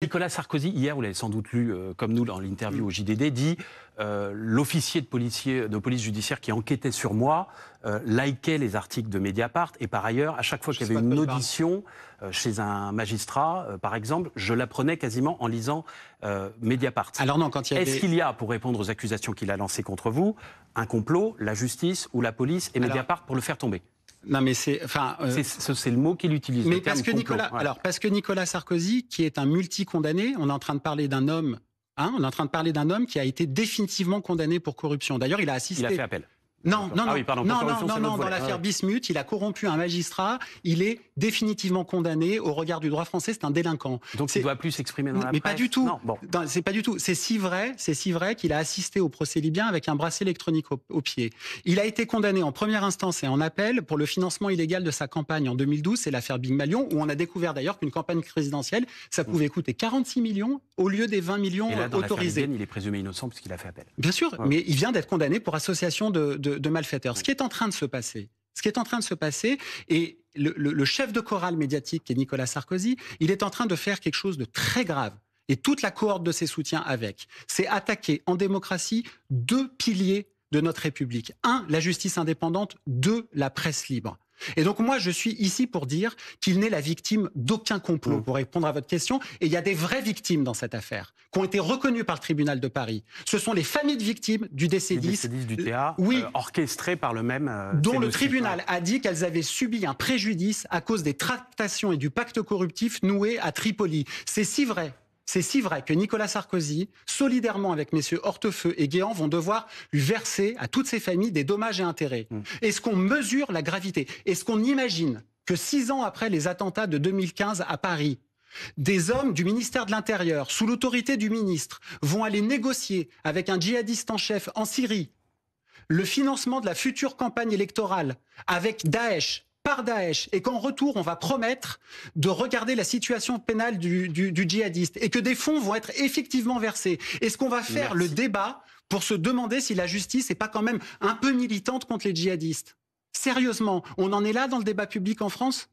Nicolas Sarkozy, hier, vous l'avez sans doute lu comme nous dans l'interview au JDD, dit l'officier de police judiciaire qui enquêtait sur moi likait les articles de Mediapart et par ailleurs, à chaque fois qu'il y avait une audition chez un magistrat, par exemple, je l'apprenais quasiment en lisant Mediapart. Alors non, quand il y a Est-ce qu'il y a, pour répondre aux accusations qu'il a lancées contre vous, un complot, la justice ou la police et Mediapart pour le faire tomber? Non, mais c'est le mot qu'il utilise. Mais parce que parce que Nicolas Sarkozy, qui est un multi-condamné, on est en train de parler d'un homme. On est en train de parler d'un homme qui a été définitivement condamné pour corruption. D'ailleurs, il a assisté. Il a fait appel. Non, dans l'affaire Bismuth, il a corrompu un magistrat, il est définitivement condamné au regard du droit français, c'est un délinquant. Donc il ne doit plus s'exprimer dans la presse. Mais pas du tout. Non, bon. C'est pas du tout. C'est si vrai qu'il a assisté au procès libyen avec un bracelet électronique au pied. Il a été condamné en première instance et en appel pour le financement illégal de sa campagne en 2012, c'est l'affaire Big Malion, où on a découvert d'ailleurs qu'une campagne présidentielle, ça pouvait coûter 46 millions au lieu des 20 millions et là, dans autorisés. Libyen, il est présumé innocent puisqu'il a fait appel. Bien sûr, mais il vient d'être condamné pour association de malfaiteurs. Ce qui est en train de se passer, et le chef de chorale médiatique qui est Nicolas Sarkozy, il est en train de faire quelque chose de très grave. Et toute la cohorte de ses soutiens avec, c'est attaquer en démocratie deux piliers de notre République. Un, la justice indépendante. Deux, la presse libre. Et donc moi, je suis ici pour dire qu'il n'est la victime d'aucun complot, pour répondre à votre question. Et il y a des vraies victimes dans cette affaire, qui ont été reconnues par le tribunal de Paris. Ce sont les familles de victimes du DC10. Du TA, orchestrées par le même... dont le tribunal a dit qu'elles avaient subi un préjudice à cause des tractations et du pacte corruptif noué à Tripoli. C'est si vrai que Nicolas Sarkozy, solidairement avec messieurs Hortefeux et Guéant, vont devoir lui verser à toutes ces familles des dommages et intérêts. Est-ce qu'on mesure la gravité? Est-ce qu'on imagine que 6 ans après les attentats de 2015 à Paris, des hommes du ministère de l'Intérieur, sous l'autorité du ministre, vont aller négocier avec un djihadiste en chef en Syrie le financement de la future campagne électorale avec Daesh, par Daesh, et qu'en retour, on va promettre de regarder la situation pénale du djihadiste et que des fonds vont être effectivement versés? Est-ce qu'on va faire le débat pour se demander si la justice n'est pas quand même un peu militante contre les djihadistes? Sérieusement, on en est là dans le débat public en France?